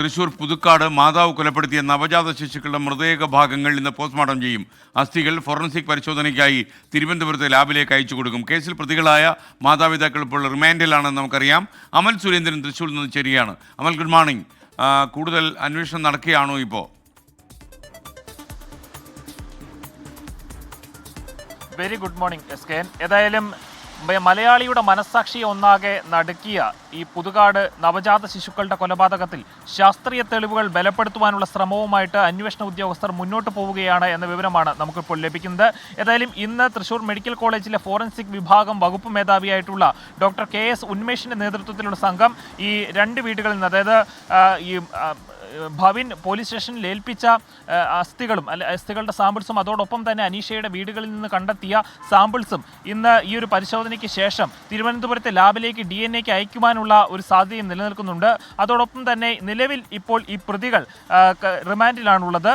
തൃശൂർ പുതുക്കാട് മാതാവ് കൊലപ്പെടുത്തിയ നവജാത ശിശുക്കളുടെ മൃതദേഹ ഭാഗങ്ങൾ ഇന്ന് പോസ്റ്റ്മോർട്ടം ചെയ്യും. അസ്ഥികൾ ഫോറൻസിക് പരിശോധനയ്ക്കായി തിരുവനന്തപുരത്തെ ലാബിലേക്ക് അയച്ചു കൊടുക്കും. കേസിൽ പ്രതികളായ മാതാപിതാക്കൾ ഇപ്പോൾ റിമാൻഡിലാണെന്ന് നമുക്കറിയാം. അമൽ സുരേന്ദ്രൻ തൃശൂരിൽ നിന്ന് ചേരുകയാണ്. അമൽ, ഗുഡ് മോർണിംഗ്. കൂടുതൽ അന്വേഷണം നടക്കുകയാണോ ഇപ്പോൾ? Very good morning S K. ഏതായാലും മലയാളിയുടെ മനസ്സാക്ഷിയെ ഒന്നാകെ നടുക്കിയ ഈ പുതുകാട് നവജാത ശിശുക്കളുടെ കൊലപാതകത്തിൽ ശാസ്ത്രീയ തെളിവുകൾ ബലപ്പെടുത്തുവാനുള്ള ശ്രമവുമായിട്ട് അന്വേഷണ ഉദ്യോഗസ്ഥർ മുന്നോട്ട് പോവുകയാണ് എന്ന വിവരമാണ് നമുക്കിപ്പോൾ ലഭിക്കുന്നത്. ഏതായാലും ഇന്ന് തൃശൂർ മെഡിക്കൽ കോളേജിലെ ഫോറൻസിക് വിഭാഗം വകുപ്പ് മേധാവിയായിട്ടുള്ള ഡോക്ടർ KS ഉന്മേഷിന്റെ നേതൃത്വത്തിലുള്ള സംഘം ഈ രണ്ട് വീടുകളിൽ നിന്ന്, അതായത് ഈ ഭവിൻ പോലീസ് സ്റ്റേഷനിൽ ഏൽപ്പിച്ച അസ്ഥികളുടെ സാമ്പിൾസും അതോടൊപ്പം തന്നെ അനീഷയുടെ വീടുകളിൽ നിന്ന് കണ്ടെത്തിയ സാമ്പിൾസും ഇന്ന് ഈ ഒരു പരിശോധനയ്ക്ക് ശേഷം തിരുവനന്തപുരത്തെ ലാബിലേക്ക് DNA അയക്കുവാനുള്ള ഒരു സാധ്യതയും നിലനിൽക്കുന്നുണ്ട്. അതോടൊപ്പം തന്നെ നിലവിൽ ഇപ്പോൾ ഈ പ്രതികൾ റിമാൻഡിലാണുള്ളത്.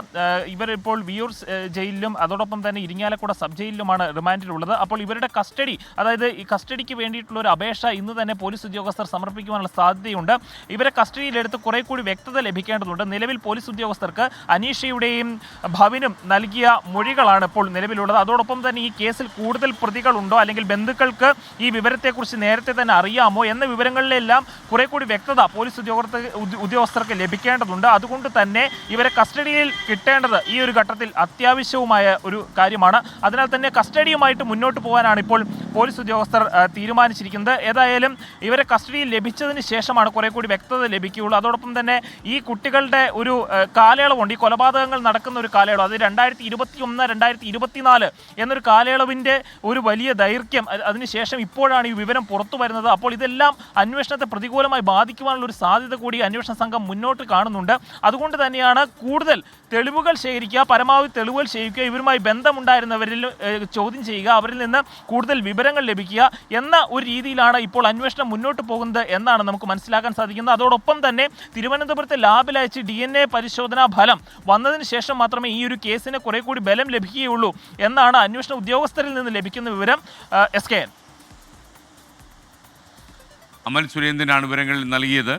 ഇവരിപ്പോൾ വിയൂർ ജയിലിലും അതോടൊപ്പം തന്നെ ഇരിങ്ങാലക്കുട സബ് ജയിലിലുമാണ് റിമാൻഡിലുള്ളത്. അപ്പോൾ ഇവരുടെ കസ്റ്റഡി, അതായത് ഈ കസ്റ്റഡിക്ക് വേണ്ടിയിട്ടുള്ള ഒരു അപേക്ഷ ഇന്ന് തന്നെ പോലീസ് ഉദ്യോഗസ്ഥർ സമർപ്പിക്കുവാനുള്ള സാധ്യതയുണ്ട്. ഇവരെ കസ്റ്റഡിയിലെടുത്ത് കുറെ കൂടി വ്യക്തത ലഭിക്കേണ്ടതുണ്ട്. നിലവിൽ പോലീസ് ഉദ്യോഗസ്ഥർക്ക് അനീഷയുടെയും ഭവിനും നൽകിയ മൊഴികളാണ് ഇപ്പോൾ നിലവിലുള്ളത്. അതോടൊപ്പം തന്നെ ഈ കേസിൽ കൂടുതൽ പ്രതികളുണ്ടോ അല്ലെങ്കിൽ ബന്ധുക്കൾക്ക് ഈ വിവരത്തെക്കുറിച്ച് നേരത്തെ തന്നെ അറിയാമോ എന്ന വിവരങ്ങളിലെല്ലാം കുറെ കൂടി വ്യക്തത പോലീസ് ഉദ്യോഗസ്ഥർക്ക് ലഭിക്കേണ്ടതുണ്ട്. അതുകൊണ്ട് തന്നെ ഇവരെ കസ്റ്റഡിയിൽ കിട്ടേണ്ടത് ഈ ഒരു ഘട്ടത്തിൽ അത്യാവശ്യവുമായ ഒരു കാര്യമാണ്. അതിനാൽ തന്നെ കസ്റ്റഡിയുമായിട്ട് മുന്നോട്ട് പോകാനാണ് ഇപ്പോൾ പോലീസ് ഉദ്യോഗസ്ഥർ തീരുമാനിച്ചിരിക്കുന്നത്. ഏതായാലും ഇവരെ കസ്റ്റഡിയിൽ ലഭിച്ചതിന് ശേഷമാണ് കുറെ കൂടി വ്യക്തത ലഭിക്കുകയുള്ളൂ. അതോടൊപ്പം തന്നെ ഈ കുട്ടികളുടെ ഒരു കാലയളവുണ്ട്, ഈ കൊലപാതകങ്ങൾ നടക്കുന്ന ഒരു കാലയളവ്, അത് 2021-2024 എന്നൊരു കാലയളവിൻ്റെ ഒരു വലിയ ദൈർഘ്യം. അതിനുശേഷം ഇപ്പോഴാണ് ഈ വിവരം പുറത്തു വരുന്നത്. അപ്പോൾ ഇതെല്ലാം അന്വേഷണത്തെ പ്രതികൂലമായി ബാധിക്കുവാനുള്ള ഒരു സാധ്യത കൂടി അന്വേഷണ സംഘം മുന്നോട്ട് കാണുന്നുണ്ട്. അതുകൊണ്ട് തന്നെയാണ് കൂടുതൽ തെളിവുകൾ ശേഖരിക്കുക, പരമാവധി തെളിവുകൾ ശേഖരിക്കുക, ഇവരുമായി ബന്ധമുണ്ടായിരുന്നവരിൽ ചോദ്യം ചെയ്യുക, അവരിൽ നിന്ന് കൂടുതൽ വിവരങ്ങൾ ലഭിക്കുക എന്ന ഒരു രീതിയിലാണ് ഇപ്പോൾ അന്വേഷണം മുന്നോട്ട് പോകുന്നത് എന്നാണ് നമുക്ക് മനസ്സിലാക്കാൻ സാധിക്കുന്നത്. അതോടൊപ്പം തന്നെ തിരുവനന്തപുരത്തെ ലാബിൽ അയച്ച് DNA പരിശോധനാ ഫലം വന്നതിന് ശേഷം മാത്രമേ ഈ ഒരു കേസിന് കുറെ കൂടി ബലം ലഭിക്കുകയുള്ളൂ എന്നാണ് അന്വേഷണ ഉദ്യോഗസ്ഥരിൽ നിന്ന് ലഭിക്കുന്ന വിവരം. SK. അമൽ സുരേന്ദ്രനാണ് വിവരങ്ങൾ നൽകിയത്.